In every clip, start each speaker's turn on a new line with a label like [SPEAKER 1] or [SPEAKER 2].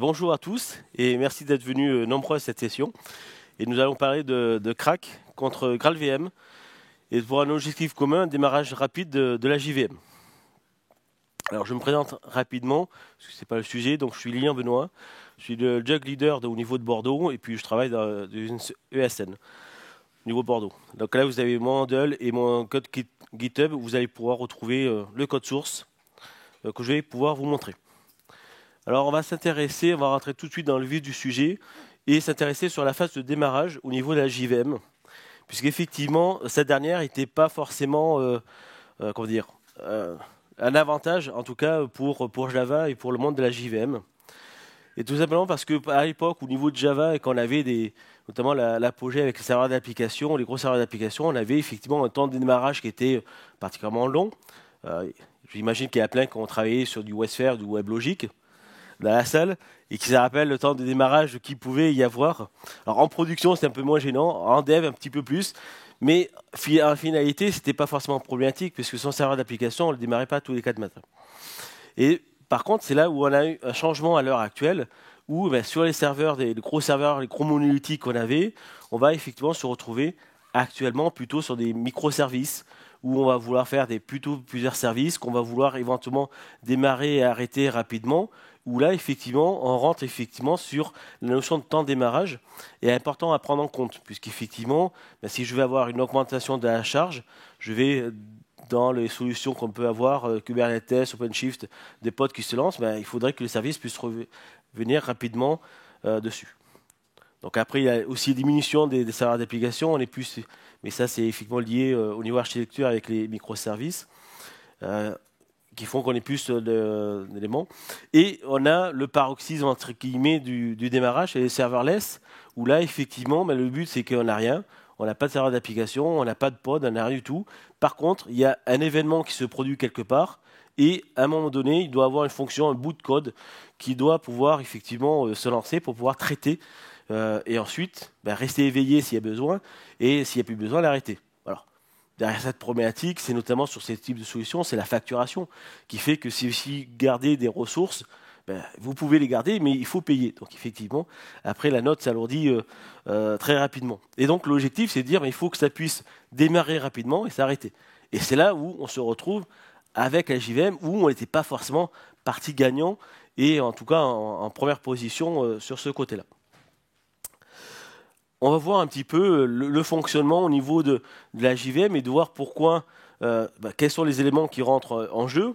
[SPEAKER 1] Bonjour à tous et merci d'être venus nombreux à cette session. Et nous allons parler de crack contre GraalVM et pour un objectif commun, un démarrage rapide de la JVM. Alors je me présente rapidement, parce que ce n'est pas le sujet, donc je suis Lilian Benoît, je suis le Jug Leader au niveau de Bordeaux et puis je travaille dans une ESN au niveau de Bordeaux. Donc là vous avez mon handle et mon code GitHub où vous allez pouvoir retrouver le code source que je vais pouvoir vous montrer. Alors on va rentrer tout de suite dans le vif du sujet et s'intéresser sur la phase de démarrage au niveau de la JVM, puisqu'effectivement cette dernière n'était pas forcément comment dire, un avantage, en tout cas pour Java et pour le monde de la JVM. Et tout simplement parce qu'à l'époque, au niveau de Java, et quand on avait notamment l'apogée avec les serveurs d'application, les gros serveurs d'application, on avait effectivement un temps de démarrage qui était particulièrement long. J'imagine qu'il y a plein qui ont travaillé sur du WebSphere, du WebLogic dans la salle et qui se rappellent le temps de démarrage qu'il pouvait y avoir. Alors en production, c'est un peu moins gênant, en dev, un petit peu plus, mais en finalité, ce n'était pas forcément problématique puisque son serveur d'application, on ne le démarrait pas tous les 4 matins. Et par contre, c'est là où on a eu un changement à l'heure actuelle, où sur les serveurs, les gros monolithiques qu'on avait, on va effectivement se retrouver actuellement plutôt sur des microservices, où on va vouloir faire plusieurs services, qu'on va vouloir éventuellement démarrer et arrêter rapidement, où là, effectivement, on rentre effectivement sur la notion de temps de démarrage, et important à prendre en compte, puisqu'effectivement, si je veux avoir une augmentation de la charge, je vais dans les solutions qu'on peut avoir, Kubernetes, OpenShift, des pods qui se lancent, il faudrait que le service puisse revenir rapidement dessus. Donc après, il y a aussi diminution des serveurs d'application, mais ça c'est effectivement lié au niveau architecture avec les microservices qui font qu'on ait plus d'éléments. Et on a le paroxysme entre guillemets du démarrage et les serverless, où là effectivement, le but c'est qu'on n'a rien. On n'a pas de serveur d'application, on n'a pas de pod, on n'a rien du tout. Par contre, il y a un événement qui se produit quelque part et à un moment donné, il doit avoir une fonction, un bout de code qui doit pouvoir effectivement se lancer pour pouvoir traiter et ensuite rester éveillé s'il y a besoin et s'il n'y a plus besoin, l'arrêter. Alors, derrière cette problématique, c'est notamment sur ce type de solution, c'est la facturation qui fait que si vous gardez des ressources, vous pouvez les garder, mais il faut payer. Donc effectivement, après la note s'alourdit très rapidement. Et donc l'objectif, c'est de dire il faut que ça puisse démarrer rapidement et s'arrêter. Et c'est là où on se retrouve avec la JVM, où on n'était pas forcément parti gagnant, et en tout cas en première position sur ce côté-là. On va voir un petit peu le fonctionnement au niveau de la JVM et de voir pourquoi, quels sont les éléments qui rentrent en jeu.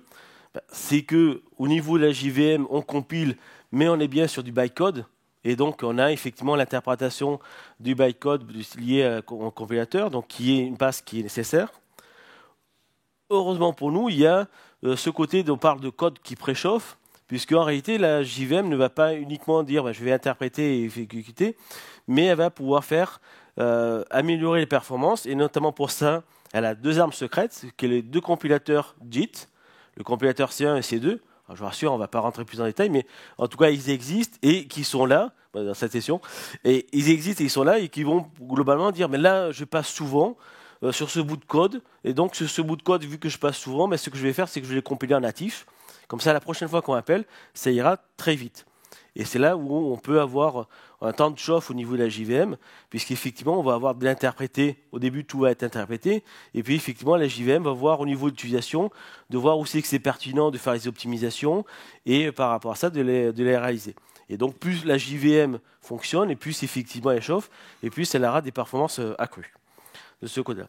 [SPEAKER 1] C'est qu'au niveau de la JVM, on compile, mais on est bien sur du bytecode. Et donc, on a effectivement l'interprétation du bytecode lié au compilateur, donc qui est une passe qui est nécessaire. Heureusement pour nous, il y a ce côté dont on parle de code qui préchauffe, puisque en réalité, la JVM ne va pas uniquement dire je vais interpréter et exécuter, mais elle va pouvoir faire améliorer les performances, et notamment pour ça, elle a deux armes secrètes, qui sont les deux compilateurs JIT, le compilateur C1 et C2. Alors, je vous rassure, on ne va pas rentrer plus en détail, mais en tout cas, ils existent et qui sont là, dans cette session, et ils existent et ils sont là, et qui vont globalement dire, mais là, je passe souvent sur ce bout de code, et donc sur ce bout de code, vu que je passe souvent, ce que je vais faire, c'est que je vais les compiler en natif. Comme ça, la prochaine fois qu'on appelle, ça ira très vite. Et c'est là où on peut avoir un temps de chauffe au niveau de la JVM, puisqu'effectivement, on va avoir de l'interpréter. Au début, tout va être interprété. Et puis, effectivement, la JVM va voir au niveau de l'utilisation, de voir où c'est que c'est pertinent de faire les optimisations, et par rapport à ça, de les réaliser. Et donc, plus la JVM fonctionne, et plus, effectivement, elle chauffe, et plus elle aura des performances accrues de ce côté-là.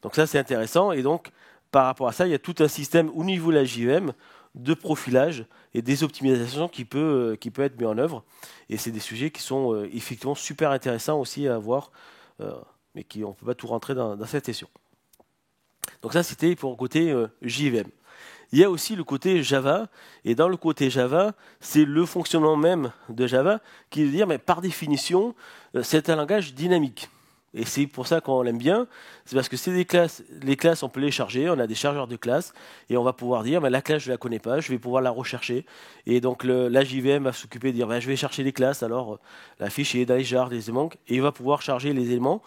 [SPEAKER 1] Donc ça, c'est intéressant. Et donc, par rapport à ça, il y a tout un système au niveau de la JVM de profilage et des optimisations qui peut être mis en œuvre. Et c'est des sujets qui sont effectivement super intéressants aussi à voir, mais on ne peut pas tout rentrer dans cette session. Donc ça, c'était pour le côté JVM. Il y a aussi le côté Java, et dans le côté Java, c'est le fonctionnement même de Java qui veut dire, mais par définition, c'est un langage dynamique. Et c'est pour ça qu'on l'aime bien, c'est parce que c'est des classes, les classes on peut les charger, on a des chargeurs de classes, et on va pouvoir dire, la classe je ne la connais pas, je vais pouvoir la rechercher, et donc la JVM va s'occuper de dire, je vais chercher les classes, alors la fiche est dans les jars, les éléments, et il va pouvoir charger les éléments,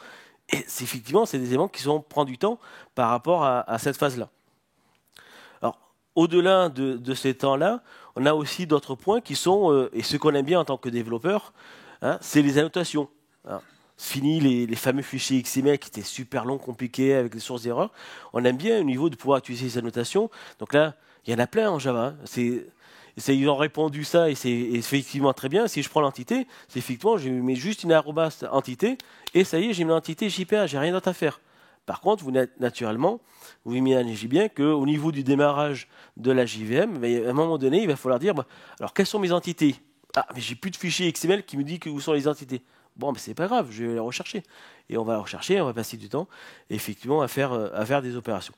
[SPEAKER 1] et effectivement c'est des éléments qui prennent du temps par rapport à cette phase-là. Alors, au-delà de ces temps-là, on a aussi d'autres points qui sont, et ce qu'on aime bien en tant que développeur, hein, c'est les annotations. Hein. Fini les fameux fichiers XML qui étaient super longs, compliqués, avec des sources d'erreurs. On aime bien au niveau de pouvoir utiliser ces annotations. Donc là, il y en a plein en Java. Hein. Ils ont répondu ça et c'est effectivement très bien. Si je prends l'entité, c'est effectivement, je mets juste une arrobas entité et ça y est, j'ai mis l'entité JPA, j'ai rien d'autre à faire. Par contre, naturellement, vous imaginez bien qu'au niveau du démarrage de la JVM, à un moment donné, il va falloir dire, alors quelles sont mes entités? Ah, mais j'ai plus de fichier XML qui me dit où sont les entités. Bon, mais c'est pas grave, je vais les rechercher. Et on va rechercher, on va passer du temps, effectivement, à faire des opérations.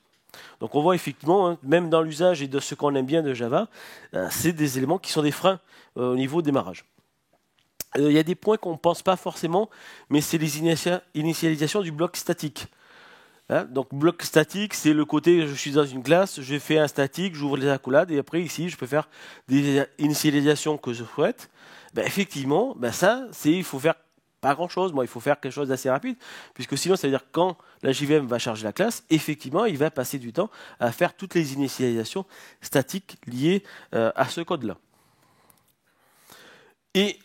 [SPEAKER 1] Donc on voit effectivement, hein, même dans l'usage et de ce qu'on aime bien de Java, c'est des éléments qui sont des freins au niveau démarrage. Il y a des points qu'on ne pense pas forcément, mais c'est les initialisations du bloc statique. Hein, donc bloc statique, c'est le côté, je suis dans une classe, je fais un statique, j'ouvre les accolades, et après ici, je peux faire des initialisations que je souhaite. Ben, effectivement, il faut faire pas grand-chose. Il faut faire quelque chose d'assez rapide, puisque sinon, ça veut dire que quand la JVM va charger la classe, effectivement, il va passer du temps à faire toutes les initialisations statiques liées à ce code-là. Et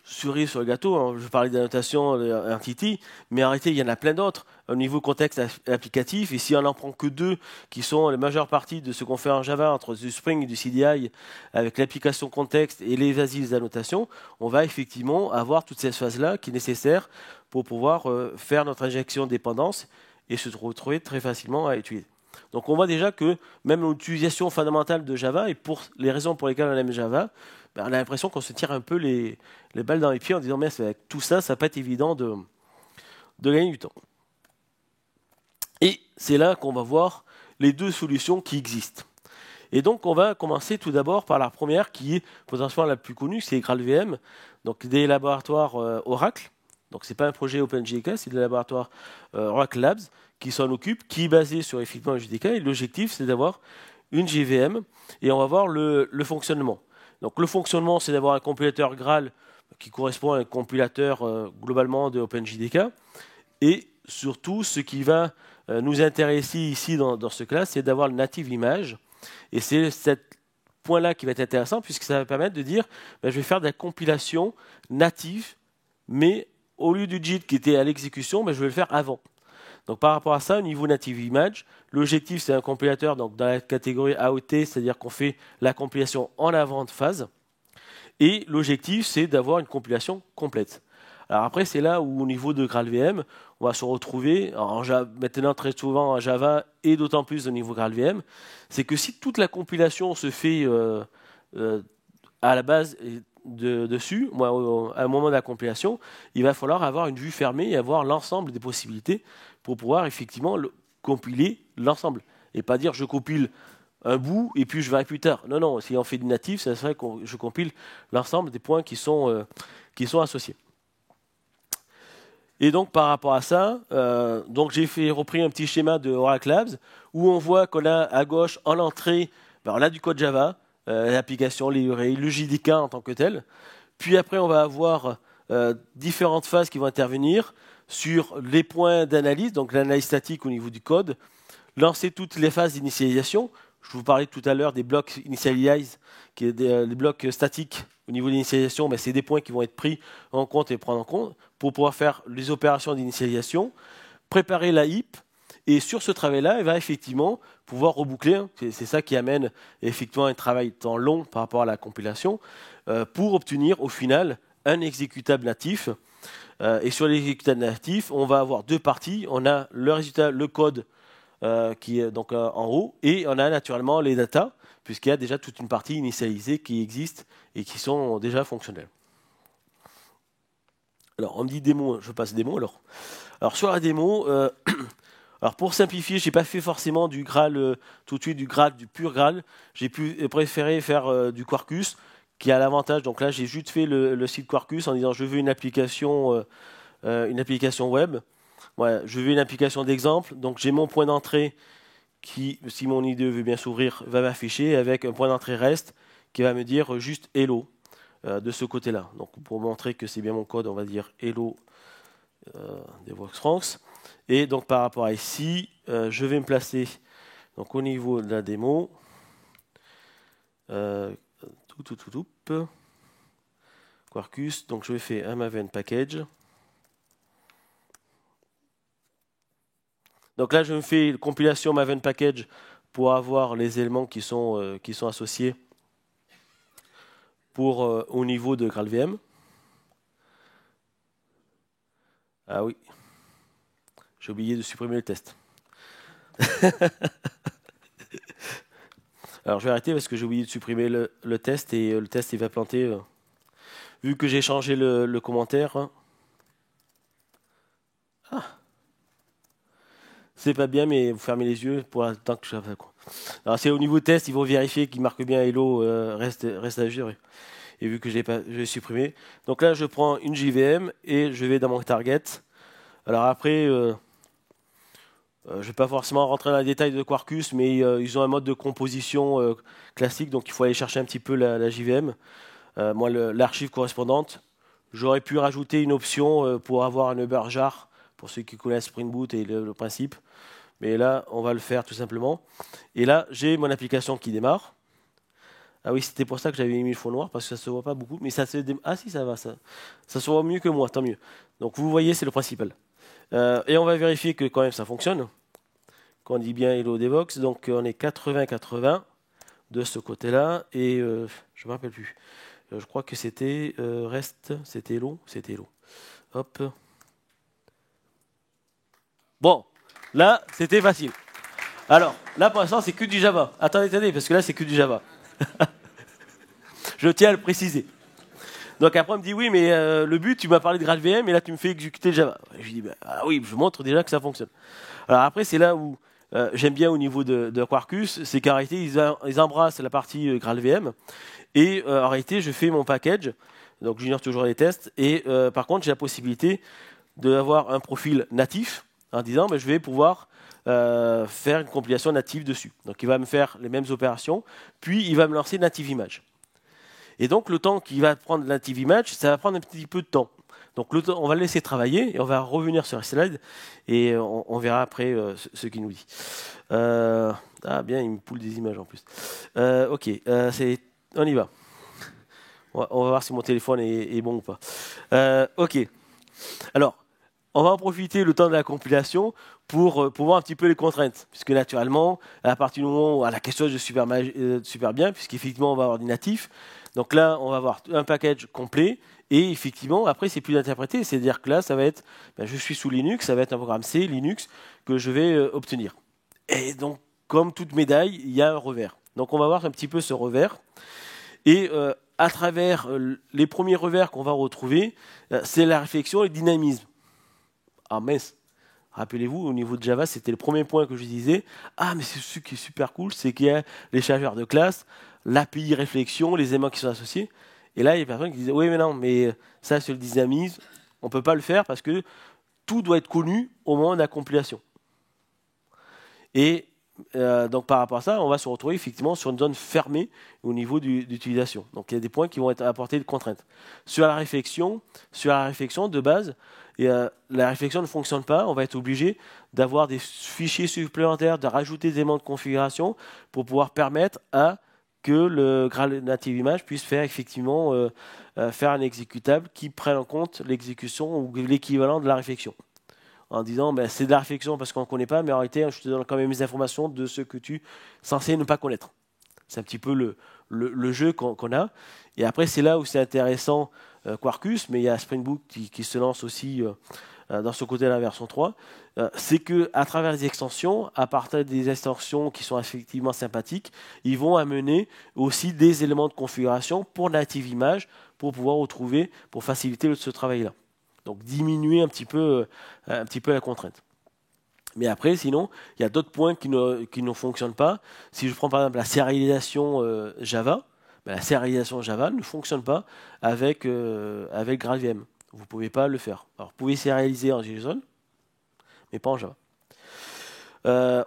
[SPEAKER 1] cerise sur le gâteau, hein, je parlais d'annotation entity, mais en réalité, il y en a plein d'autres au niveau contexte applicatif. Et si on n'en prend que deux, qui sont la majeure partie de ce qu'on fait en Java entre du Spring et du CDI, avec l'application contexte et les asiles annotations, on va effectivement avoir toute cette phase-là qui est nécessaire pour pouvoir faire notre injection de dépendance et se retrouver très facilement à utiliser. Donc on voit déjà que même l'utilisation fondamentale de Java, et pour les raisons pour lesquelles on aime Java, on a l'impression qu'on se tire un peu les balles dans les pieds en disant mais avec tout ça, ça va pas être évident de gagner du temps. Et c'est là qu'on va voir les deux solutions qui existent. Et donc on va commencer tout d'abord par la première qui est potentiellement la plus connue, c'est GraalVM, donc des laboratoires Oracle. Donc c'est pas un projet OpenJDK, c'est des laboratoires Oracle Labs qui s'en occupent, qui est basé sur effectivement un JDK. Et l'objectif c'est d'avoir une JVM et on va voir le fonctionnement. Donc le fonctionnement, c'est d'avoir un compilateur Graal qui correspond à un compilateur globalement de OpenJDK. Et surtout, ce qui va nous intéresser ici dans ce cas, c'est d'avoir le native image. Et c'est ce point-là qui va être intéressant, puisque ça va permettre de dire, je vais faire de la compilation native, mais au lieu du JIT qui était à l'exécution, je vais le faire avant. Donc par rapport à ça, au niveau native image, l'objectif c'est un compilateur donc dans la catégorie AOT, c'est-à-dire qu'on fait la compilation en avant de phase. Et l'objectif c'est d'avoir une compilation complète. Alors après c'est là où au niveau de GraalVM, on va se retrouver, maintenant très souvent en Java et d'autant plus au niveau GraalVM, c'est que si toute la compilation se fait à la base dessus, à un moment de la compilation, il va falloir avoir une vue fermée et avoir l'ensemble des possibilités pour pouvoir effectivement compiler l'ensemble. Et pas dire je compile un bout et puis je verrai plus tard. Non, non, si on fait du natif, ça serait que je compile l'ensemble des points qui sont associés. Et donc par rapport à ça, donc j'ai repris un petit schéma de Oracle Labs où on voit qu'on a à gauche en entrée, on a du code Java, l'application livrée, le JDK en tant que tel. Puis après on va avoir différentes phases qui vont intervenir sur les points d'analyse, donc l'analyse statique au niveau du code, lancer toutes les phases d'initialisation. Je vous parlais tout à l'heure des blocs initialize, qui est les blocs statiques au niveau de l'initialisation, c'est des points qui vont être pris en compte et prendre en compte pour pouvoir faire les opérations d'initialisation, préparer la heap, et sur ce travail-là, il va effectivement pouvoir reboucler. C'est ça qui amène effectivement un travail de temps long par rapport à la compilation, pour obtenir au final un exécutable natif. Et sur l'exécutable natif, on va avoir deux parties. On a le résultat, le code qui est donc en haut, et on a naturellement les datas, puisqu'il y a déjà toute une partie initialisée qui existe et qui sont déjà fonctionnelles. Alors, on me dit démo, je passe démo alors. Alors, sur la démo, alors pour simplifier, je n'ai pas fait forcément du Graal tout de suite, du pur Graal. J'ai préféré faire du Quarkus, qui a l'avantage, donc là j'ai juste fait le site Quarkus en disant je veux une application web. Ouais, je veux une application d'exemple, donc j'ai mon point d'entrée qui, si mon IDE veut bien s'ouvrir, va m'afficher avec un point d'entrée REST qui va me dire juste hello de ce côté-là. Donc pour montrer que c'est bien mon code, on va dire hello Devoxx France. Et donc par rapport à ici, je vais me placer donc au niveau de la démo. Quarkus, donc je fais un Maven package. Donc là, je me fais une compilation Maven package pour avoir les éléments qui sont associés pour, au niveau de GraalVM. Ah oui, j'ai oublié de supprimer le test. Alors je vais arrêter parce que j'ai oublié de supprimer le test et le test il va planter. Vu que j'ai changé le commentaire. Hein. Ah, c'est pas bien, mais vous fermez les yeux pour l'instant que je fais quoi. Alors c'est au niveau test, ils vont vérifier qu'il marque bien Hello reste à jour. Et vu que je l'ai supprimé. Donc là je prends une JVM et je vais dans mon target. Alors après, je ne vais pas forcément rentrer dans les détails de Quarkus, mais ils ont un mode de composition classique, donc il faut aller chercher un petit peu la JVM. Moi, l'archive correspondante, j'aurais pu rajouter une option pour avoir un Uber jar, pour ceux qui connaissent Spring Boot et le principe. Mais là, on va le faire tout simplement. Et là, j'ai mon application qui démarre. Ah oui, c'était pour ça que j'avais mis le fond noir, parce que ça ne se voit pas beaucoup. Mais ça se Ah si, ça va, ça se voit mieux que moi, tant mieux. Donc vous voyez, c'est le principal. Et on va vérifier que quand même ça fonctionne. Quand on dit bien Hello Devox, donc on est 80-80 de ce côté-là. Et je ne me rappelle plus. Je crois que c'était reste, c'était Hello. Hop. Bon, là, c'était facile. Alors, là pour l'instant, c'est que du Java. Attendez, parce que là, c'est que du Java. Je tiens à le préciser. Donc après, on me dit, oui, mais le but, tu m'as parlé de GraalVM, et là, tu me fais exécuter le Java. Je dis, ah oui, je montre déjà que ça fonctionne. Alors après, c'est là où j'aime bien au niveau de Quarkus, c'est qu'en réalité, ils embrassent la partie GraalVM, et en réalité, je fais mon package, donc j'ignore toujours les tests, et par contre, j'ai la possibilité d'avoir un profil natif, en disant, je vais pouvoir faire une compilation native dessus. Donc il va me faire les mêmes opérations, puis il va me lancer native image. Et donc le temps qu'il va prendre native image, ça va prendre un petit peu de temps. Donc on va le laisser travailler et on va revenir sur la slide et on verra après ce qu'il nous dit. Ah bien, il me poule des images en plus. Ok, on y va. On va voir si mon téléphone est bon ou pas. Ok. Alors, on va en profiter le temps de la compilation pour voir un petit peu les contraintes. Puisque naturellement, à partir du moment où la question est super bien, puisqu'effectivement, on va avoir du natif. Donc là, on va avoir un package complet. Et effectivement, après, c'est plus d'interpréter. C'est-à-dire que là, ça va être, je suis sous Linux, ça va être un programme C, Linux, que je vais obtenir. Et donc, comme toute médaille, il y a un revers. Donc on va voir un petit peu ce revers. Et à travers les premiers revers qu'on va retrouver, c'est la réflexion et le dynamisme. Ah mince, rappelez-vous, au niveau de Java, c'était le premier point que je disais. Ah, mais c'est ce qui est super cool, c'est qu'il y a les chargeurs de classe, l'API réflexion, les éléments qui sont associés. Et là, il y a des personnes qui disaient, oui, mais non, mais ça, c'est le dynamisme, on ne peut pas le faire parce que tout doit être connu au moment de la compilation. Et donc, par rapport à ça, on va se retrouver effectivement sur une zone fermée au niveau d'utilisation. Donc, il y a des points qui vont être apportés de contraintes. Sur la réflexion de base, la réflexion ne fonctionne pas. On va être obligé d'avoir des fichiers supplémentaires, de rajouter des éléments de configuration pour pouvoir permettre à que le Graal Native Image puisse faire effectivement faire un exécutable qui prenne en compte l'exécution ou l'équivalent de la réflexion. En disant c'est de la réflexion parce qu'on ne connaît pas, mais en réalité, je te donne quand même les informations de ce que tu es censé ne pas connaître. C'est un petit peu le jeu qu'on a. Et après, c'est là où c'est intéressant Quarkus, mais il y a Spring Boot qui se lance aussi dans ce côté de la version 3. C'est qu'à travers les extensions, à partir des extensions qui sont effectivement sympathiques, ils vont amener aussi des éléments de configuration pour Native Image pour pouvoir retrouver, pour faciliter ce travail-là. Donc diminuer un petit peu la contrainte. Mais après, sinon, il y a d'autres points qui ne fonctionnent pas. Si je prends par exemple la sérialisation Java, la sérialisation Java ne fonctionne pas avec GraalVM. Vous ne pouvez pas le faire. Alors, vous pouvez sérialiser en JSON, mais pas en Java.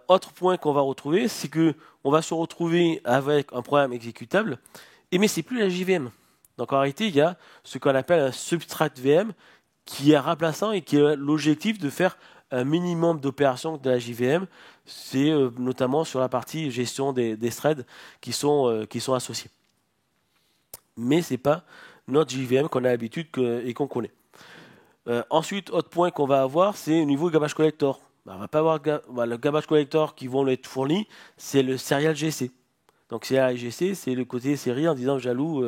[SPEAKER 1] Autre point qu'on va retrouver, c'est qu'on va se retrouver avec un programme exécutable, mais ce n'est plus la JVM. Donc en réalité, il y a ce qu'on appelle un substrate VM qui est remplaçant et qui a l'objectif de faire un minimum d'opérations de la JVM. C'est notamment sur la partie gestion des threads qui sont associés. mais ce n'est pas notre JVM qu'on a l'habitude et qu'on connaît. Ensuite, autre point qu'on va avoir, c'est au niveau garbage collector. On va pas avoir le garbage collector qui vont être fournis, c'est le serial GC. Donc serial GC, c'est le côté série en disant jaloux.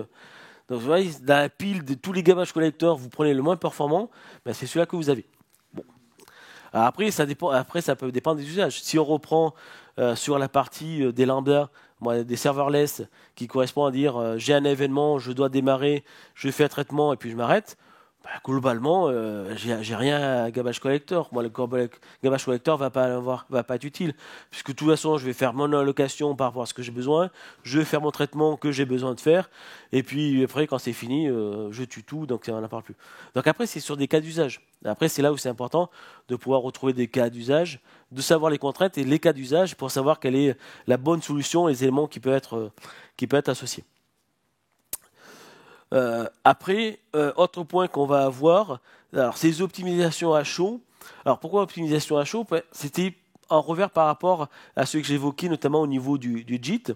[SPEAKER 1] Donc vous voyez, dans la pile de tous les garbage collectors, vous prenez le moins performant, ben, c'est celui-là que vous avez. Bon. Alors après, ça peut dépendre des usages. Si on reprend sur la partie des lambda, des serverless, qui correspond à dire j'ai un événement, je dois démarrer, je fais un traitement et puis je m'arrête. Bah, globalement, j'ai rien à garbage collector. Moi, le garbage collector va pas être utile, puisque de toute façon, je vais faire mon allocation par rapport à ce que j'ai besoin, je vais faire mon traitement que j'ai besoin de faire, et puis après, quand c'est fini, je tue tout, donc on n'en parle plus. Donc après, c'est sur des cas d'usage. Après, c'est là où c'est important de pouvoir retrouver des cas d'usage, de savoir les contraintes et les cas d'usage pour savoir quelle est la bonne solution, les éléments qui peuvent être associés. Après, autre point qu'on va avoir, alors c'est les optimisations à chaud. Alors pourquoi optimisation à chaud? C'était en revers par rapport à ce que j'évoquais notamment au niveau du JIT.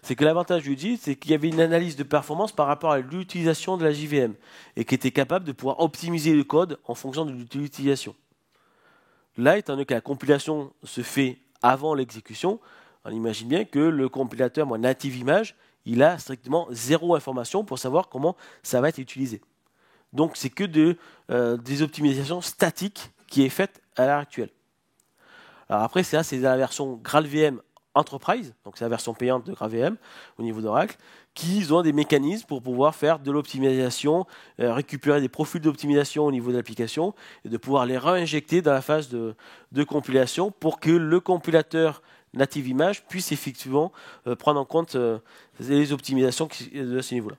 [SPEAKER 1] C'est que l'avantage du JIT, c'est qu'il y avait une analyse de performance par rapport à l'utilisation de la JVM et qui était capable de pouvoir optimiser le code en fonction de l'utilisation. Là, étant donné que la compilation se fait avant l'exécution, on imagine bien que le compilateur, native image, il a strictement zéro information pour savoir comment ça va être utilisé. Donc, c'est que des optimisations statiques qui est faite à l'heure actuelle. Alors après, c'est la version GraalVM Enterprise, donc c'est la version payante de GraalVM au niveau d'Oracle, qui ont des mécanismes pour pouvoir faire de l'optimisation, récupérer des profils d'optimisation au niveau de l'application et de pouvoir les réinjecter dans la phase de compilation pour que le compilateur native image puisse effectivement prendre en compte les optimisations de ce niveau-là.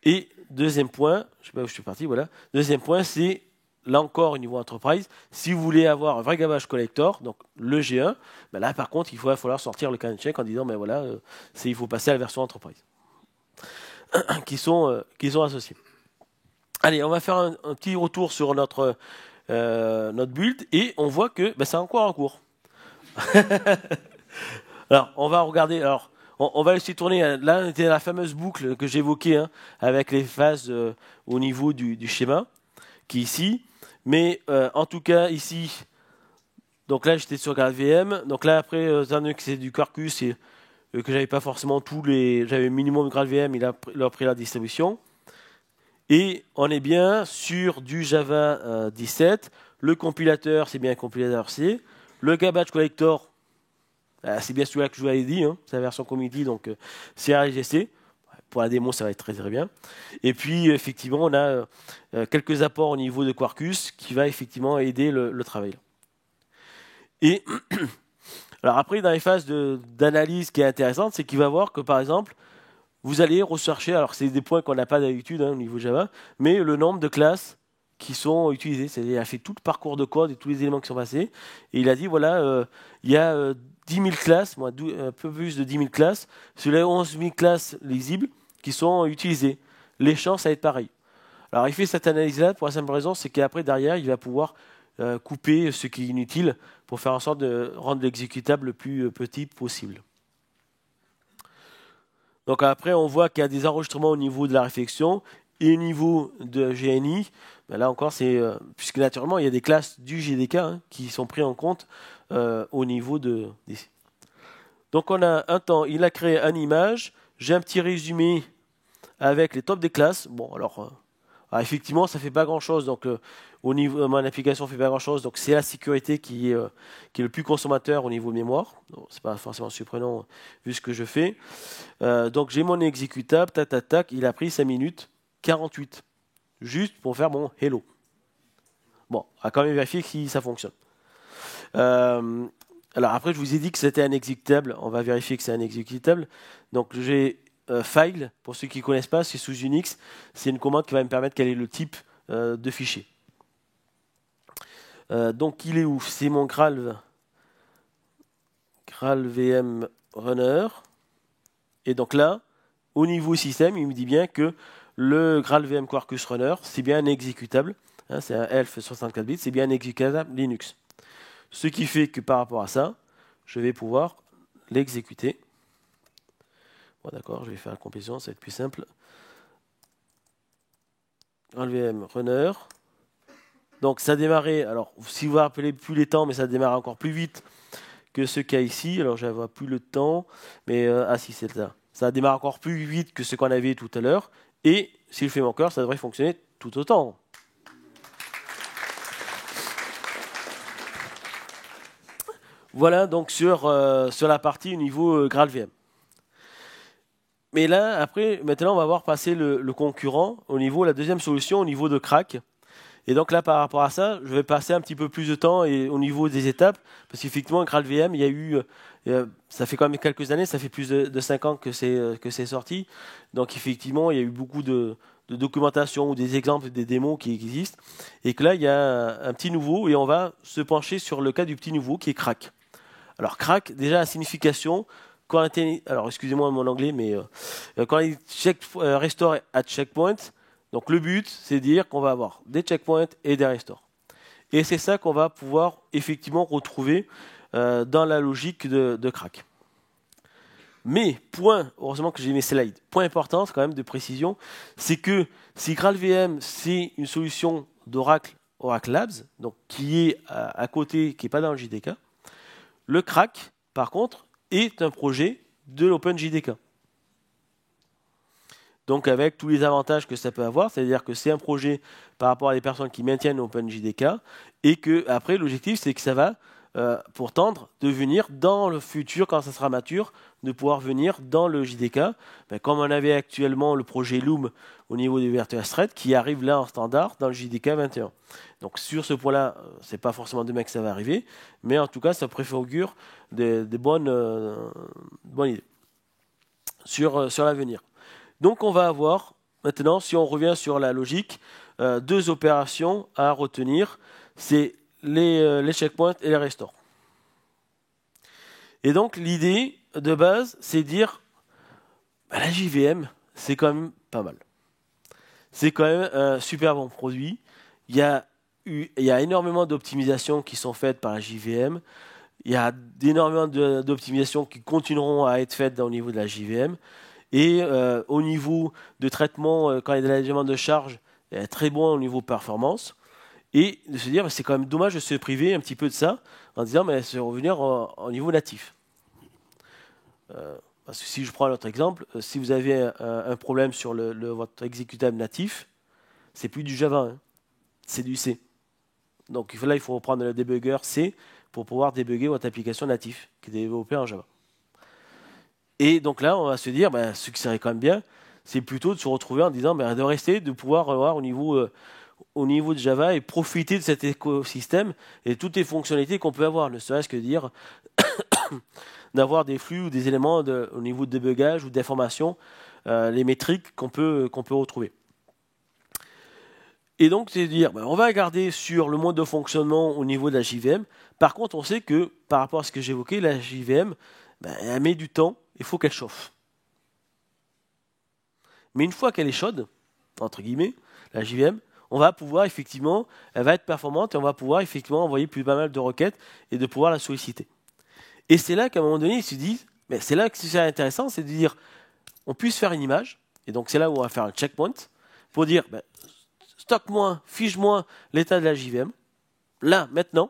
[SPEAKER 1] Et deuxième point, je ne sais pas où je suis parti, voilà. Deuxième point, c'est là encore au niveau enterprise, si vous voulez avoir un vrai garbage collector, donc le G1, ben là par contre il va falloir sortir le can check en disant ben voilà, il faut passer à la version enterprise qui sont associés. Allez, on va faire un petit retour sur notre build et on voit que c'est encore en cours. Alors, on va regarder. Alors, on va laisser tourner. Là, c'était la fameuse boucle que j'évoquais avec les phases au niveau du schéma, qui est ici. Mais en tout cas, ici, donc là, j'étais sur GraalVM. Donc là, après, étant donné que c'est du Quarkus et que j'avais pas forcément j'avais le minimum de GraalVM, il a pris la distribution. Et on est bien sur du Java 17. Le compilateur, c'est bien un compilateur C. Le garbage collector, c'est bien celui-là que je vous avais dit, c'est la version community, donc c'est RGC. Pour la démo, ça va être très très bien. Et puis, effectivement, on a quelques apports au niveau de Quarkus qui va effectivement aider le travail. Et alors après, dans les phases d'analyse qui est intéressante, c'est qu'il va voir que, par exemple, vous allez rechercher, alors c'est des points qu'on n'a pas d'habitude au niveau Java, mais le nombre de classes qui sont utilisées. C'est-à-dire, il a fait tout le parcours de code et tous les éléments qui sont passés. Et il a dit, voilà, il y a 10 000 classes, un peu plus de 10 000 classes, sur les 11 000 classes lisibles qui sont utilisées. Les champs, ça va être pareil. Alors, il fait cette analyse-là pour la simple raison, c'est qu'après, derrière, il va pouvoir couper ce qui est inutile pour faire en sorte de rendre l'exécutable le plus petit possible. Donc après, on voit qu'il y a des enregistrements au niveau de la réflexion et au niveau de GNI. Là encore, puisque naturellement, il y a des classes du JDK qui sont prises en compte au niveau d'ici. Donc on a un temps, il a créé une image. J'ai un petit résumé avec les tops des classes. Bon, alors effectivement, ça ne fait pas grand-chose. Donc au niveau de mon application, ça ne fait pas grand-chose. Donc c'est la sécurité qui est le plus consommateur au niveau mémoire. Ce n'est pas forcément surprenant vu ce que je fais. Donc j'ai mon exécutable, tac, il a pris 5 minutes 48. Juste pour faire mon hello. Bon, on va quand même vérifier si ça fonctionne. Alors après, je vous ai dit que c'était un exécutable. On va vérifier que c'est un exécutable. Donc j'ai file, pour ceux qui ne connaissent pas, c'est sous Unix. C'est une commande qui va me permettre quel est le type de fichier. Donc il est où? C'est mon GraalVM Runner. Et donc là, au niveau système, il me dit bien que le GraalVM Quarkus Runner, c'est bien un exécutable. C'est un ELF 64 bits, c'est bien un exécutable Linux. Ce qui fait que par rapport à ça, je vais pouvoir l'exécuter. Bon, d'accord, je vais faire la complétion, ça va être plus simple. GraalVM runner. Donc ça a démarré, alors si vous vous rappelez plus les temps, mais ça démarre encore plus vite que ce qu'il y a ici. Alors je ne vois plus le temps, mais ah si, c'est ça. Ça démarre encore plus vite que ce qu'on avait tout à l'heure. Et si je fais mon cœur, ça devrait fonctionner tout autant. Voilà donc sur la partie au niveau GraalVM. Mais là, après, maintenant, on va voir passer le concurrent au niveau, la deuxième solution, au niveau de Crack. Et donc là, par rapport à ça, je vais passer un petit peu plus de temps et au niveau des étapes, parce qu'effectivement, GraalVM, il y a eu, ça fait quand même quelques années, ça fait plus de 5 ans que c'est sorti. Donc effectivement, il y a eu beaucoup de documentation ou des exemples, des démos qui existent. Et que là, il y a un petit nouveau et on va se pencher sur le cas du petit nouveau qui est Crack. Alors Crack, déjà la signification, alors excusez-moi mon anglais, mais quand il restore at checkpoint, donc le but c'est de dire qu'on va avoir des checkpoints et des restores. Et c'est ça qu'on va pouvoir effectivement retrouver dans la logique de Crack. Mais, heureusement que j'ai mes slides, point important quand même de précision, c'est que si GraalVM c'est une solution d'Oracle, Oracle Labs, donc qui est à côté, qui n'est pas dans le JDK, le Crack, par contre, est un projet de l'OpenJDK. Donc avec tous les avantages que ça peut avoir, c'est-à-dire que c'est un projet par rapport à des personnes qui maintiennent l'OpenJDK, et que après l'objectif c'est que ça va, pour tendre, de venir dans le futur, quand ça sera mature, de pouvoir venir dans le JDK, comme on avait actuellement le projet Loom au niveau des Virtual Threads, qui arrive là en standard dans le JDK 21. Donc sur ce point-là, c'est pas forcément demain que ça va arriver, mais en tout cas ça préfigure des bonnes idées sur l'avenir. Donc on va avoir, maintenant, si on revient sur la logique, deux opérations à retenir, c'est les checkpoints et les restores. Et donc l'idée de base, c'est de dire, la JVM, c'est quand même pas mal. C'est quand même un super bon produit. Il y a énormément d'optimisations qui sont faites par la JVM. Il y a énormément d'optimisations qui continueront à être faites au niveau de la JVM. Et au niveau de traitement, quand il y a de l'allègement de charge, il est très bon au niveau performance. Et de se dire, c'est quand même dommage de se priver un petit peu de ça, en disant, mais c'est revenir au niveau natif. Parce que si je prends un autre exemple, si vous avez un problème sur votre exécutable natif, c'est plus du Java, hein, c'est du C. Donc là, il faut reprendre le debugger C pour pouvoir débugger votre application native qui est développée en Java. Et donc là, on va se dire, ce qui serait quand même bien, c'est plutôt de se retrouver en disant, de rester, de pouvoir avoir au niveau de Java et profiter de cet écosystème et toutes les fonctionnalités qu'on peut avoir, ne serait-ce que dire d'avoir des flux ou des éléments au niveau de débugage ou d'information, les métriques qu'on peut retrouver. Et donc, c'est de dire, on va garder sur le mode de fonctionnement au niveau de la JVM. Par contre, on sait que, par rapport à ce que j'évoquais, la JVM, elle met du temps, il faut qu'elle chauffe. Mais une fois qu'elle est chaude, entre guillemets, la JVM, on va pouvoir effectivement, elle va être performante et on va pouvoir effectivement envoyer pas mal de requêtes et de pouvoir la solliciter. Et c'est là qu'à un moment donné, ils se disent, mais c'est là que c'est intéressant, c'est de dire, on puisse faire une image, et donc c'est là où on va faire un checkpoint, pour dire, stocke-moi, fiche-moi l'état de la JVM, là, maintenant,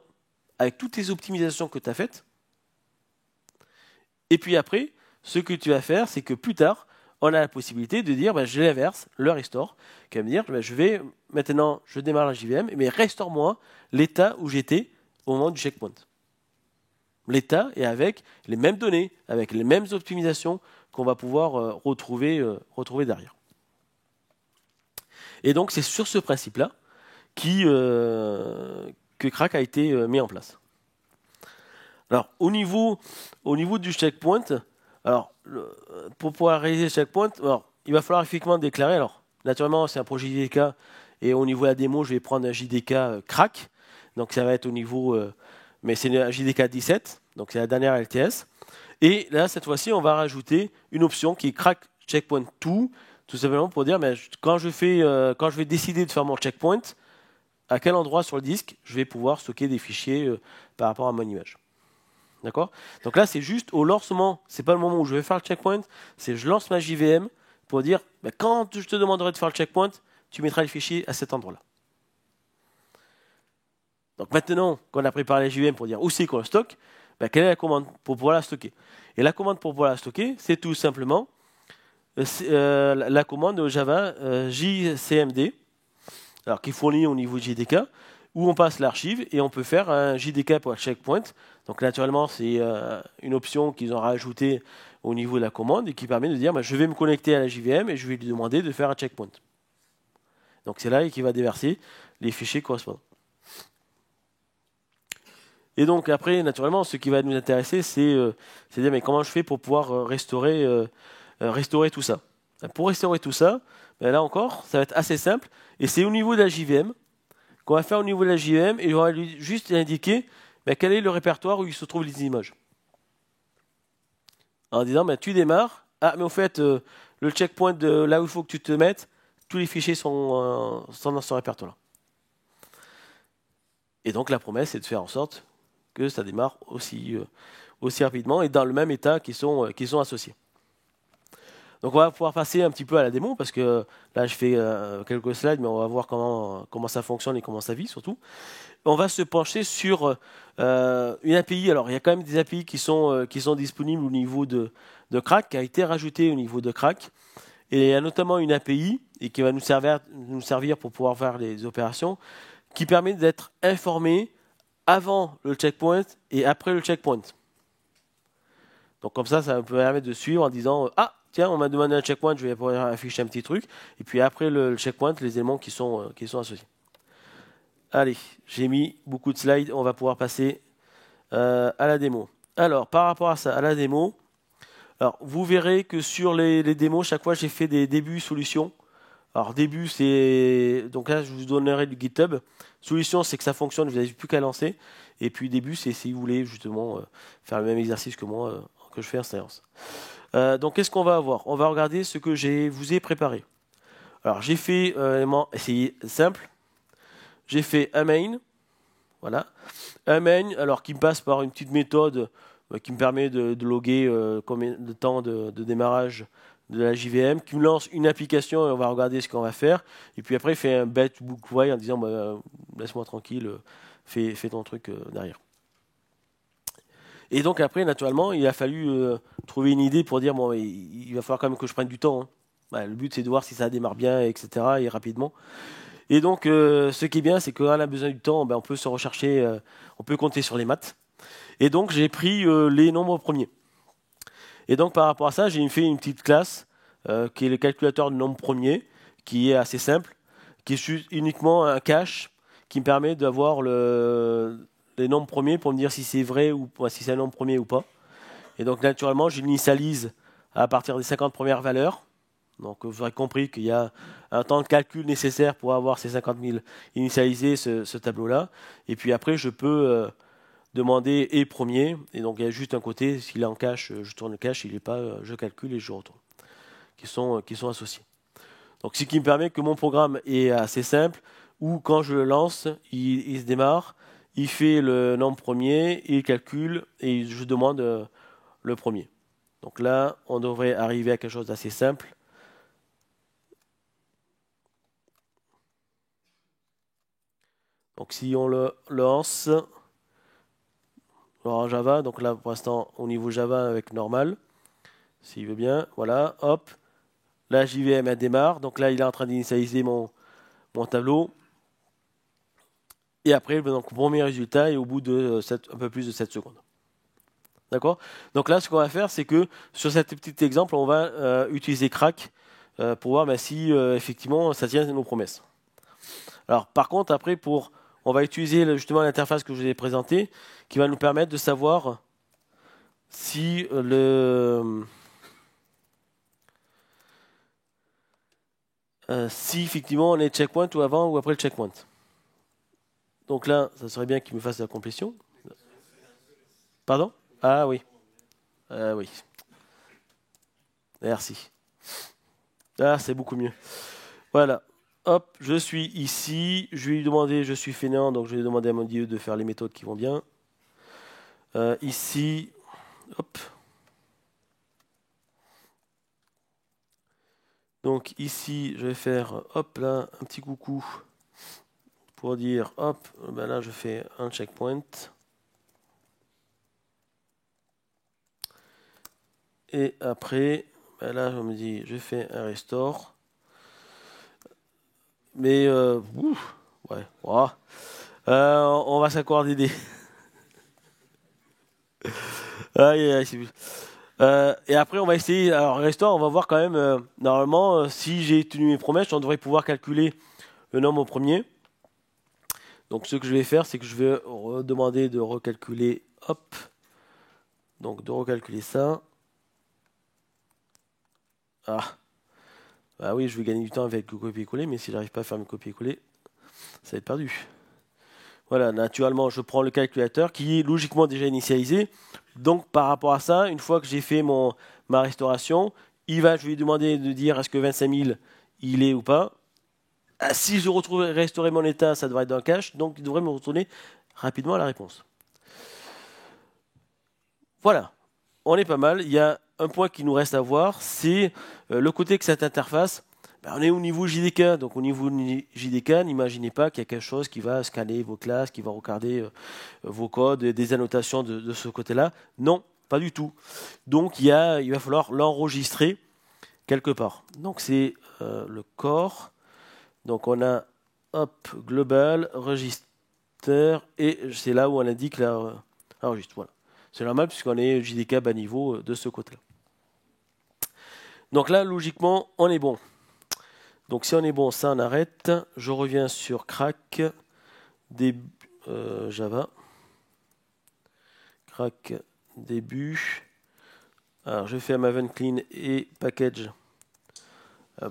[SPEAKER 1] avec toutes les optimisations que tu as faites, et puis après, ce que tu vas faire, c'est que plus tard, on a la possibilité de dire, je l'inverse, le restore, qui va me dire, je vais, maintenant, je démarre la JVM, mais restaure-moi l'état où j'étais au moment du checkpoint. L'état est avec les mêmes données, avec les mêmes optimisations qu'on va pouvoir retrouver derrière. Et donc, c'est sur ce principe-là que Crack a été mis en place. Alors, au niveau du checkpoint, alors, pour pouvoir réaliser le checkpoint, alors, il va falloir effectivement déclarer. Alors, naturellement, c'est un projet JDK, et au niveau de la démo, je vais prendre un JDK Crack. Donc, ça va être au niveau, mais c'est un JDK 17, donc c'est la dernière LTS. Et là, cette fois-ci, on va rajouter une option qui est Crack Checkpoint To, tout simplement pour dire, quand je vais décider de faire mon checkpoint, à quel endroit sur le disque je vais pouvoir stocker des fichiers par rapport à mon image. D'accord? Donc là, c'est juste au lancement, c'est pas le moment où je vais faire le checkpoint, c'est je lance ma JVM pour dire, ben, quand je te demanderai de faire le checkpoint, tu mettras le fichier à cet endroit-là. Donc maintenant qu'on a préparé la JVM pour dire où c'est qu'on le stocke, ben, quelle est la commande pour pouvoir la stocker? Et la commande pour pouvoir la stocker, c'est tout simplement la commande Java JCMD, alors qui fournit au niveau JDK, où on passe l'archive et on peut faire un JDK pour checkpoint. Donc naturellement, c'est une option qu'ils ont rajoutée au niveau de la commande et qui permet de dire je vais me connecter à la JVM et je vais lui demander de faire un checkpoint. Donc c'est là qui va déverser les fichiers correspondants. Et donc après, naturellement, ce qui va nous intéresser, c'est dire mais comment je fais pour pouvoir restaurer tout ça. Pour restaurer tout ça, ben là encore, ça va être assez simple. Et c'est au niveau de la JVM qu'on va faire au niveau de la JVM et on va lui juste indiquer ben, quel est le répertoire où il se trouvent les images. En disant, ben, tu démarres. Ah, mais au fait, le checkpoint de là où il faut que tu te mettes, tous les fichiers sont dans ce répertoire-là. Et donc la promesse, c'est de faire en sorte que ça démarre aussi rapidement et dans le même état qui sont associés. Donc on va pouvoir passer un petit peu à la démo parce que là je fais quelques slides mais on va voir comment ça fonctionne et comment ça vit surtout. On va se pencher sur une API. Alors il y a quand même des API qui sont disponibles au niveau de Crack, qui a été rajoutée au niveau de Crack. Et il y a notamment une API et qui va nous servir pour pouvoir faire les opérations qui permet d'être informé avant le checkpoint et après le checkpoint. Donc comme ça peut permettre de suivre en disant ah tiens on m'a demandé un checkpoint, je vais pouvoir afficher un petit truc et puis après le checkpoint les éléments qui sont associés. Allez, j'ai mis beaucoup de slides, on va pouvoir passer à la démo. Alors par rapport à ça, à la démo, alors vous verrez que sur les démos chaque fois j'ai fait des débuts solutions. Alors début c'est donc là je vous donnerai du GitHub. Solution c'est que ça fonctionne, vous n'avez plus qu'à lancer. Et puis début c'est si vous voulez justement faire le même exercice que moi que je fais en séance. Donc qu'est-ce qu'on va avoir? On va regarder ce que vous ai préparé. Alors j'ai fait c'est simple. J'ai fait un main, voilà, un main alors qui me passe par une petite méthode qui me permet de loguer combien de temps de démarrage de la JVM, qui me lance une application et on va regarder ce qu'on va faire. Et puis après, il fait un bet book while en disant laisse-moi tranquille, fais ton truc derrière. Et donc après, naturellement, il a fallu trouver une idée pour dire bon, il va falloir quand même que je prenne du temps. Hein. Bah, le but, c'est de voir si ça démarre bien, etc. et rapidement. Et donc, ce qui est bien, c'est quand on a besoin du temps, on peut se rechercher, on peut compter sur les maths. Et donc, j'ai pris les nombres premiers. Et donc, par rapport à ça, j'ai fait une petite classe qui est le calculateur de nombres premiers, qui est assez simple, qui est uniquement un cache qui me permet d'avoir les nombres premiers pour me dire si c'est vrai ou si c'est un nombre premier ou pas. Et donc, naturellement, je l'initialise à partir des 50 premières valeurs. Donc, vous aurez compris qu'il y a un temps de calcul nécessaire pour avoir ces 50 000 initialisés, ce tableau-là. Et puis après, je peux demander et premier. Et donc, il y a juste un côté, s'il est en cache, je tourne le cache, s'il n'est pas, je calcule et je retourne. Qui sont associés. Donc, ce qui me permet que mon programme est assez simple, où quand je le lance, il se démarre, il fait le nombre premier, il calcule et je demande le premier. Donc là, on devrait arriver à quelque chose d'assez simple. Donc si on le lance en Java, donc là pour l'instant au niveau Java avec normal, s'il veut bien, voilà, hop, la JVM elle démarre, donc là il est en train d'initialiser mon tableau. Et après, donc, premier résultat est au bout de un peu plus de 7 secondes. D'accord? Donc là, ce qu'on va faire, c'est que sur cet petit exemple, on va utiliser Crack pour voir si effectivement ça tient à nos promesses. Alors par contre, après, on va utiliser justement l'interface que je vous ai présentée, qui va nous permettre de savoir si si effectivement on est checkpoint ou avant ou après le checkpoint. Donc là, ça serait bien qu'il me fasse la complétion. Pardon? Ah oui. Oui. Merci. Ah, c'est beaucoup mieux. Voilà. Hop, je suis ici. Je vais lui demander, je suis fainéant, donc je vais demander à mon Dieu de faire les méthodes qui vont bien. Ici, hop. Donc ici, je vais faire, hop là, un petit coucou pour dire, hop, ben là je fais un checkpoint. Et après, ben là je me dis, je fais un restore. Mais, ouais, voilà. On va s'accorder des... Aïe, aïe, et après, on va essayer. Alors, restore, on va voir quand même. Normalement, si j'ai tenu mes promesses, on devrait pouvoir calculer le nombre au premier. Donc, ce que je vais faire, c'est que je vais demander de recalculer. Hop. Donc, de recalculer ça. Ah. Bah oui, je vais gagner du temps avec le copier-coller, mais si j'arrive pas à faire mes copier-coller, ça va être perdu. Voilà, naturellement, je prends le calculateur qui est logiquement déjà initialisé. Donc, par rapport à ça, une fois que j'ai fait ma restauration, je vais lui demander de dire est-ce que 25 000 il est ou pas. Si je retrouve restaurer mon état, ça devrait être dans le cache, donc il devrait me retourner rapidement à la réponse. Voilà, on est pas mal. Il y a un point qui nous reste à voir, c'est le côté que cette interface. On est au niveau JDK, donc au niveau JDK, n'imaginez pas qu'il y a quelque chose qui va scanner vos classes, qui va regarder vos codes, des annotations de ce côté-là. Non, pas du tout. Donc il va falloir l'enregistrer quelque part. Donc c'est le core. Donc on a hop, global, register, et c'est là où on indique la enregistre. Voilà. C'est normal puisqu'on est JDK bas niveau de ce côté-là. Donc là, logiquement, on est bon. Donc si on est bon, ça on arrête. Je reviens sur crack, Java. Crack, début. Alors je fais Maven clean et package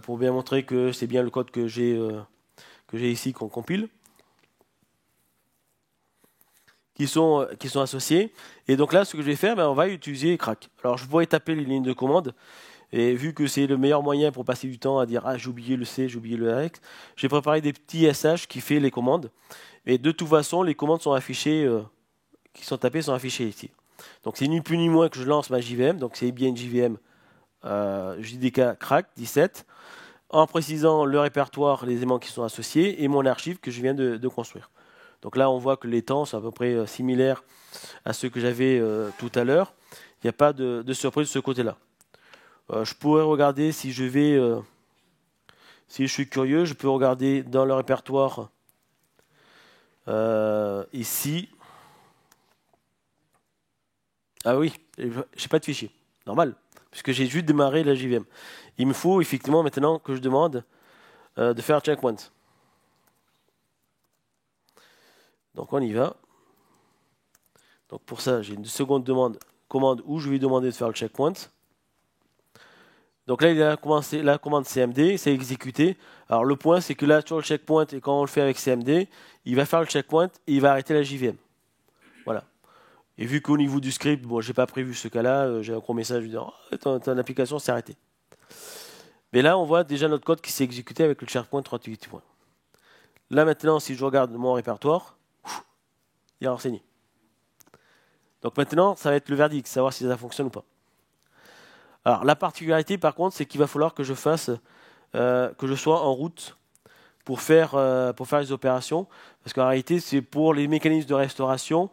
[SPEAKER 1] pour bien montrer que c'est bien le code que j'ai ici qu'on compile. Qui sont associés. Et donc là, ce que je vais faire, on va utiliser crack. Alors je pourrais taper les lignes de commande. Et vu que c'est le meilleur moyen pour passer du temps à dire j'ai oublié le C, j'ai oublié le RX, j'ai préparé des petits SH qui fait les commandes. Et de toute façon, les commandes sont affichées, qui sont tapées sont affichées ici. Donc c'est ni plus ni moins que je lance ma JVM. Donc c'est bien une JVM JDK crack 17, en précisant le répertoire, les éléments qui sont associés et mon archive que je viens de construire. Donc là, on voit que les temps sont à peu près similaires à ceux que j'avais tout à l'heure. Il n'y a pas de surprise de ce côté-là. Je pourrais regarder si je vais... si je suis curieux, je peux regarder dans le répertoire ici. Ah oui, je n'ai pas de fichier. Normal, puisque j'ai juste démarré la JVM. Il me faut effectivement maintenant que je demande de faire un checkpoint. Donc on y va. Donc pour ça, j'ai une seconde commande où je vais demander de faire le checkpoint. Donc là, il a commencé la commande CMD, c'est exécuté. Alors le point, c'est que là, sur le checkpoint, et quand on le fait avec CMD, il va faire le checkpoint et il va arrêter la JVM. Voilà. Et vu qu'au niveau du script, bon, j'ai pas prévu ce cas-là, j'ai un gros message disant ton application s'est arrêtée. Mais là, on voit déjà notre code qui s'est exécuté avec le checkpoint 38 points. Là maintenant, si je regarde mon répertoire, il est renseigné. Donc maintenant, ça va être le verdict, savoir si ça fonctionne ou pas. Alors la particularité par contre, c'est qu'il va falloir que je fasse, que je sois en route pour faire les opérations. Parce qu'en réalité, c'est pour les mécanismes de restauration,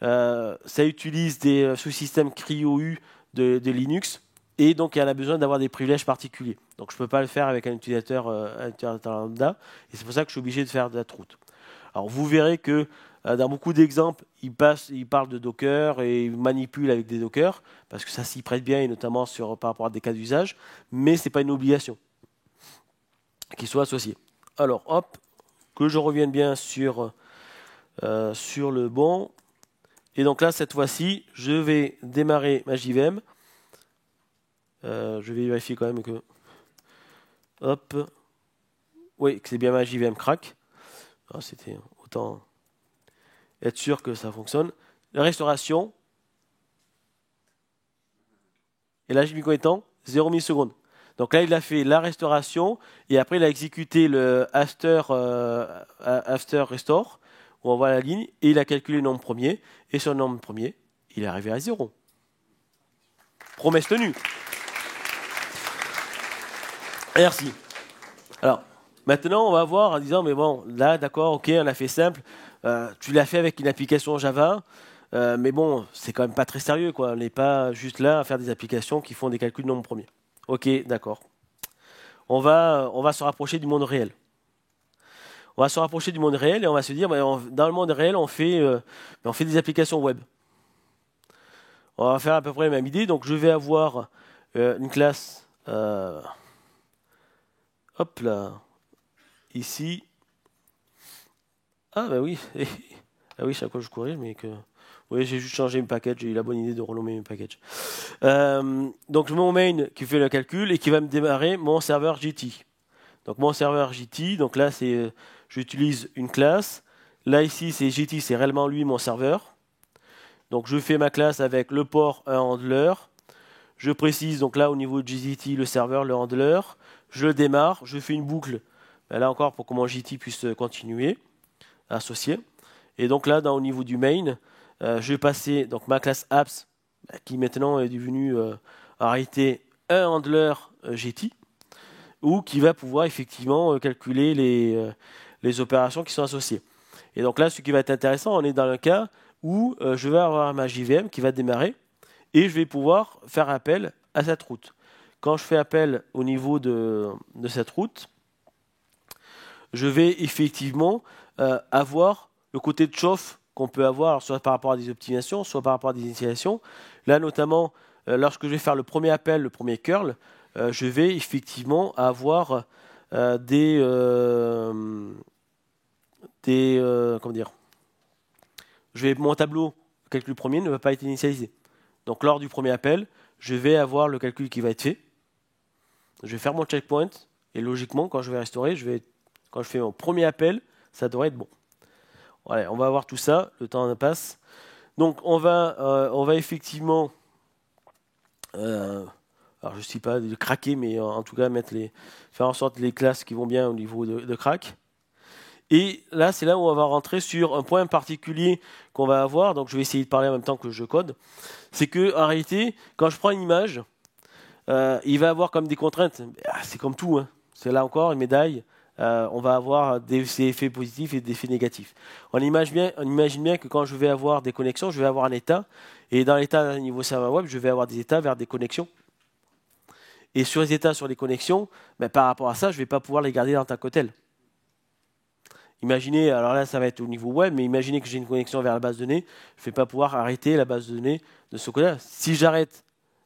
[SPEAKER 1] ça utilise des sous-systèmes CRI-OU de Linux. Et donc, il y en a besoin d'avoir des privilèges particuliers. Donc, je ne peux pas le faire avec un utilisateur lambda. Et c'est pour ça que je suis obligé de faire de la route. Alors, vous verrez que dans beaucoup d'exemples, il parle de Docker et il manipule avec des Docker, parce que ça s'y prête bien, et notamment par rapport à des cas d'usage, mais ce n'est pas une obligation qu'il soit associé. Alors, hop, que je revienne bien sur le bon. Et donc là, cette fois-ci, je vais démarrer ma JVM. Je vais vérifier quand même que... Hop. Oui, que c'est bien ma JVM crack. Ah, c'était autant être sûr que ça fonctionne. La restauration. Et là, j'ai mis combien de temps 0 millisecondes. Donc là, il a fait la restauration et après, il a exécuté le after restore où on voit la ligne et il a calculé le nombre premier. Et sur le nombre premier, il est arrivé à 0. Promesse tenue. Merci. Alors, maintenant, on va voir en disant, mais bon, là, d'accord, ok, on a fait simple. Tu l'as fait avec une application Java, mais bon, c'est quand même pas très sérieux, quoi. On n'est pas juste là à faire des applications qui font des calculs de nombres premiers. Ok, d'accord. On va se rapprocher du monde réel. On va se rapprocher du monde réel et on va se dire, dans le monde réel, on fait des applications web. On va faire à peu près la même idée. Donc, je vais avoir une classe, hop là, ici. Ah, bah oui. Ah oui, c'est à quoi je corrige, mais que. Oui, j'ai juste changé mes packages. J'ai eu la bonne idée de renommer mes packages. Donc, je mets mon main qui fait le calcul et qui va me démarrer mon serveur JT. Donc, mon serveur JT, donc là, j'utilise une classe. Là, ici, c'est JT, c'est réellement lui, mon serveur. Donc, je fais ma classe avec le port, un handler. Je précise, donc là, au niveau de JT, le serveur, le handler. Je le démarre, je fais une boucle, là encore, pour que mon JT puisse continuer, associer. Et donc là, au niveau du main, je vais passer donc, ma classe apps, qui maintenant est devenue en réalité un handler JT, ou qui va pouvoir effectivement calculer les opérations qui sont associées. Et donc là, ce qui va être intéressant, on est dans un cas où je vais avoir ma JVM qui va démarrer, et je vais pouvoir faire appel à cette route. Quand je fais appel au niveau de cette route, je vais effectivement avoir le côté de chauffe qu'on peut avoir, soit par rapport à des optimisations, soit par rapport à des initialisations. Là, notamment, lorsque je vais faire le premier appel, le premier curl, je vais effectivement avoir comment dire, mon tableau calcul premier ne va pas être initialisé. Donc, lors du premier appel, je vais avoir le calcul qui va être fait. Je vais faire mon checkpoint et logiquement, quand je vais restaurer, quand je fais mon premier appel, ça devrait être bon. Voilà, on va voir tout ça, le temps passe. Donc on va effectivement, alors je ne sais pas de craquer, mais en tout cas faire en sorte les classes qui vont bien au niveau de crack. Et là, c'est là où on va rentrer sur un point particulier qu'on va avoir. Donc je vais essayer de parler en même temps que je code. C'est que en réalité, quand je prends une image, il va avoir comme des contraintes. C'est comme tout, hein. C'est là encore une médaille. On va avoir des effets positifs et des effets négatifs. On imagine bien que quand je vais avoir des connexions, je vais avoir un état. Et dans l'état niveau serveur web, je vais avoir des états vers des connexions. Et sur les états, sur les connexions, par rapport à ça, je ne vais pas pouvoir les garder dans TACOTEL. Imaginez, alors là, ça va être au niveau web, mais imaginez que j'ai une connexion vers la base de données. Je ne vais pas pouvoir arrêter la base de données de ce côté-là. Si j'arrête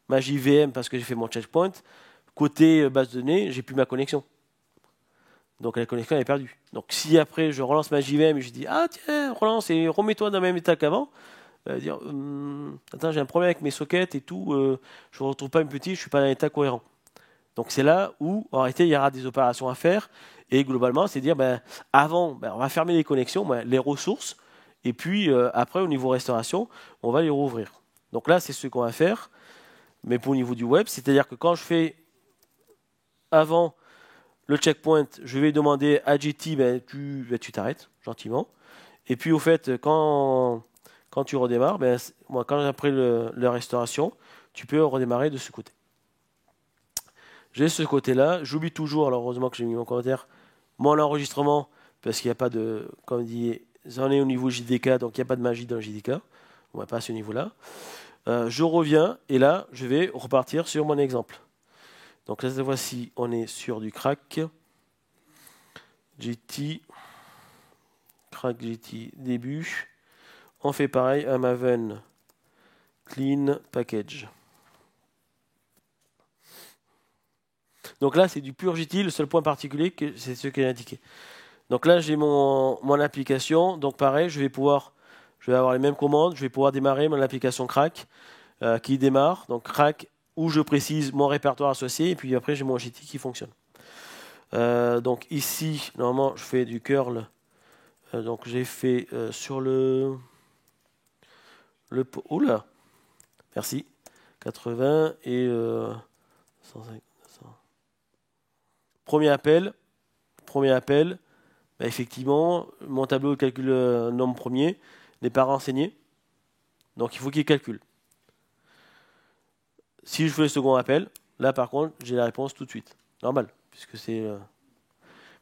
[SPEAKER 1] ma JVM parce que j'ai fait mon checkpoint, côté base de données, j'ai plus ma connexion. Donc la connexion est perdue. Donc si après je relance ma JVM et je dis ah tiens relance et remets-toi dans le même état qu'avant, elle va dire attends j'ai un problème avec mes sockets et tout, je ne retrouve pas une petite, je suis pas dans un état cohérent. Donc c'est là où en réalité il y aura des opérations à faire et globalement c'est dire avant on va fermer les connexions, les ressources et puis après au niveau restauration on va les rouvrir. Donc là c'est ce qu'on va faire. Mais pour au niveau du web, c'est-à-dire que quand je fais avant le checkpoint, je vais demander à JT, tu t'arrêtes gentiment. Et puis au fait, quand tu redémarres, quand après la restauration, tu peux redémarrer de ce côté. J'ai ce côté-là. J'oublie toujours, alors heureusement que j'ai mis mon commentaire, mon enregistrement, parce qu'il n'y a pas de, comme on dit, j'en ai au niveau JDK, donc il n'y a pas de magie dans le JDK. On va pas à ce niveau-là. Je reviens et là, je vais repartir sur mon exemple. Donc là, cette fois-ci, on est sur du crack. GT. Crack GT début. On fait pareil à Maven clean package. Donc là, c'est du pur GT. Le seul point particulier, c'est ce qui est indiqué. Donc là, j'ai mon application. Donc pareil, je vais avoir les mêmes commandes. Je vais pouvoir démarrer mon application crack qui démarre. Donc crack où je précise mon répertoire associé. Et puis après, j'ai mon GT qui fonctionne. Donc ici, normalement, je fais du curl. Donc j'ai fait sur le oula, merci, 80 et 150. Premier appel, effectivement, mon tableau calcule nombre premier n'est pas renseigné. Donc il faut qu'il calcule. Si je fais le second appel, là par contre, j'ai la réponse tout de suite. Normal, puisque c'est...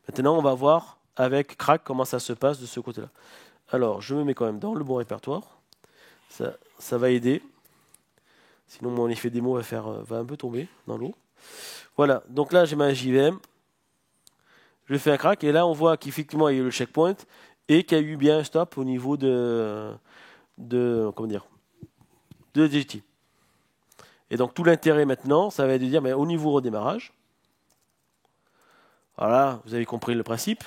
[SPEAKER 1] Maintenant, on va voir avec Crack comment ça se passe de ce côté-là. Alors, je me mets quand même dans le bon répertoire. Ça va aider. Sinon, mon effet démo va un peu tomber dans l'eau. Voilà, donc là, j'ai ma JVM. Je fais un crack, et là, on voit qu'effectivement, il y a eu le checkpoint, et qu'il y a eu bien un stop au niveau comment dire, de DGT. Et donc, tout l'intérêt maintenant, ça va être de dire, mais au niveau redémarrage, voilà, vous avez compris le principe.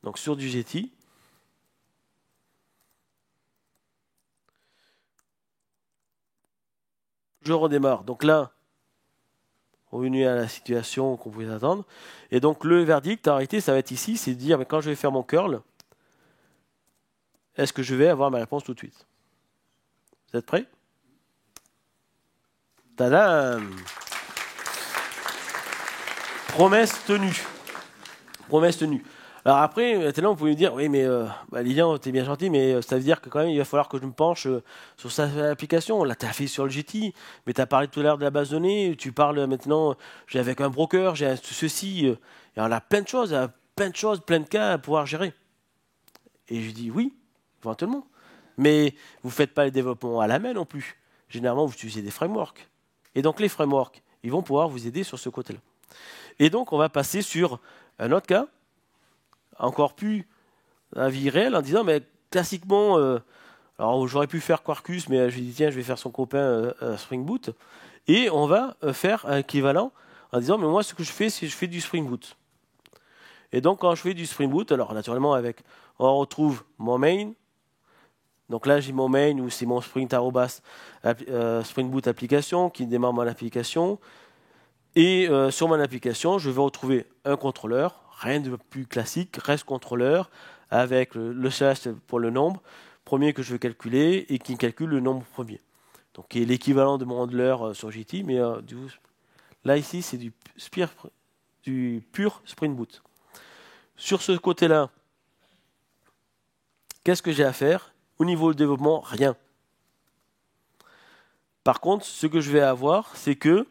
[SPEAKER 1] Donc, sur du GT, je redémarre. Donc là, revenu à la situation qu'on pouvait attendre. Et donc le verdict, en réalité, ça va être ici, c'est de dire, mais quand je vais faire mon curl, est-ce que je vais avoir ma réponse tout de suite? Vous êtes prêts? Tadam! Promesse tenue. Promesse tenue. Alors après, maintenant, vous pouvez me dire, oui, mais Lilian, t'es bien gentil, mais ça veut dire que quand même, il va falloir que je me penche sur sa application. Là, tu as fait sur le GT, mais tu as parlé tout à l'heure de la base de données, tu parles maintenant, j'ai avec un broker, j'ai ceci, et on a plein de choses, plein de cas à pouvoir gérer. Et je dis oui, éventuellement. Mais vous ne faites pas les développements à la main non plus. Généralement, vous utilisez des frameworks. Et donc, les frameworks, ils vont pouvoir vous aider sur ce côté-là. Et donc, on va passer sur un autre cas, encore plus à vie réelle, en disant, mais classiquement, alors j'aurais pu faire Quarkus, mais je lui dis, tiens, je vais faire son copain Spring Boot. Et on va faire un équivalent en disant, mais moi, ce que je fais, c'est que je fais du Spring Boot. Et donc, quand je fais du Spring Boot, alors naturellement, on retrouve mon main. Donc là, j'ai mon main où c'est mon Spring Boot application qui démarre mon application. Et sur mon application, je vais retrouver un contrôleur, rien de plus classique, REST contrôleur, avec le slash pour le nombre premier que je veux calculer et qui calcule le nombre premier. Donc qui est l'équivalent de mon handler sur JT, mais là ici c'est du pur Spring Boot. Sur ce côté-là, qu'est-ce que j'ai à faire? Au niveau du développement, rien. Par contre, ce que je vais avoir, c'est que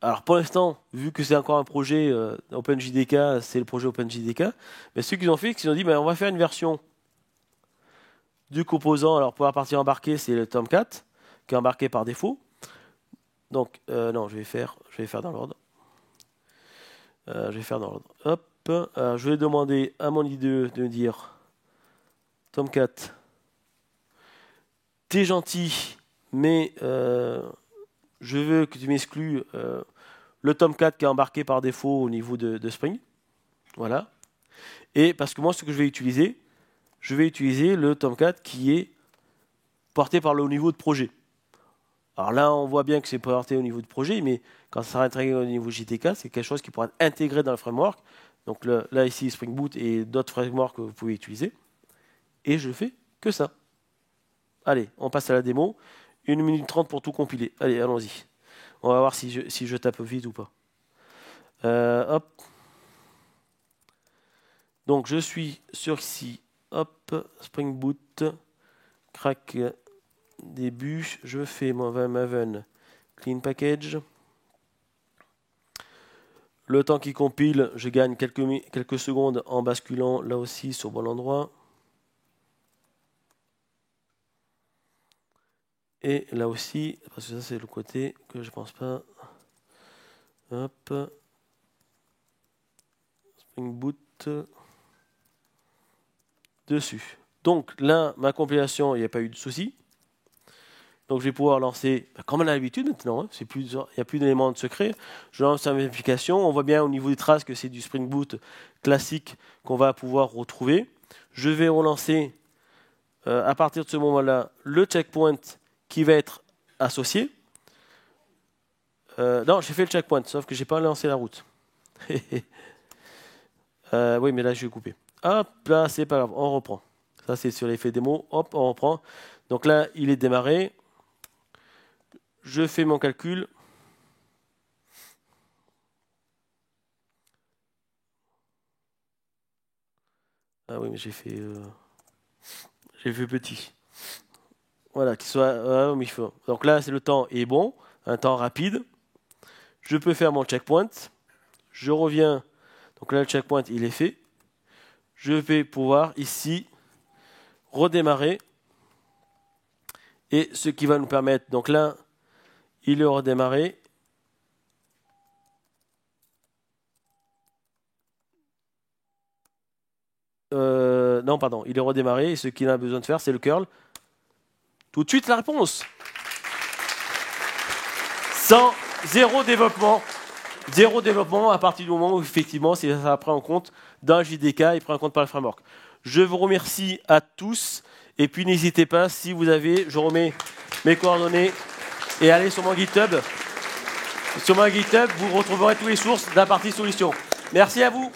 [SPEAKER 1] alors pour l'instant, vu que c'est encore un projet OpenJDK, c'est le projet OpenJDK, mais ce qu'ils ont fait, c'est qu'ils ont dit on va faire une version du composant. Alors pour la partie embarquée, c'est le Tomcat qui est embarqué par défaut. Donc non, je vais faire dans l'ordre. Hop, je vais demander à mon IDE de me dire Tomcat, t'es gentil, mais je veux que tu m'exclues le Tomcat qui est embarqué par défaut au niveau de Spring. Voilà. Et parce que moi, ce que je vais utiliser le Tomcat qui est porté par le haut niveau de projet. Alors là, on voit bien que c'est porté au niveau de projet, mais quand ça sera intégré au niveau JTK, c'est quelque chose qui pourra être intégré dans le framework. Donc là, ici, Spring Boot et d'autres frameworks que vous pouvez utiliser. Et je fais que ça. Allez, on passe à la démo. 1 minute 30 pour tout compiler. Allez, allons-y. On va voir si je tape vite ou pas. Hop. Donc je suis sur ici. Hop, Spring Boot. Crack début. Je fais mon Maven clean package. Le temps qui compile, je gagne quelques secondes en basculant là aussi sur bon endroit. Et là aussi, parce que ça c'est le côté que je pense pas. Hop. Spring Boot. Dessus. Donc là, ma compilation, il n'y a pas eu de souci. Donc je vais pouvoir lancer, comme à l'habitude maintenant, il n'y a plus d'éléments de secret. Je lance ma application. On voit bien au niveau des traces que c'est du Spring Boot classique qu'on va pouvoir retrouver. Je vais relancer à partir de ce moment-là le checkpoint qui va être associé. Non, j'ai fait le checkpoint, sauf que je n'ai pas lancé la route. Oui, mais là je vais couper. Hop, là c'est pas grave, on reprend. Ça c'est sur l'effet démo. Hop, on reprend. Donc là, il est démarré. Je fais mon calcul. Ah oui, mais j'ai J'ai fait petit. Voilà, qu'il soit comme il faut. Donc là, c'est le temps est bon, un temps rapide. Je peux faire mon checkpoint. Je reviens. Donc là, le checkpoint, il est fait. Je vais pouvoir ici redémarrer. Et ce qui va nous permettre, donc là, il est redémarré. Non, pardon, il est redémarré. Et ce qu'il a besoin de faire, c'est le curl. Tout de suite, la réponse. Zéro développement. Zéro développement à partir du moment où, effectivement, ça prend en compte d'un JDK et prend en compte par le framework. Je vous remercie à tous. Et puis, n'hésitez pas, si vous avez, je remets mes coordonnées et allez sur mon GitHub. Sur mon GitHub, vous retrouverez toutes les sources d'Imparti Solutions. Merci à vous.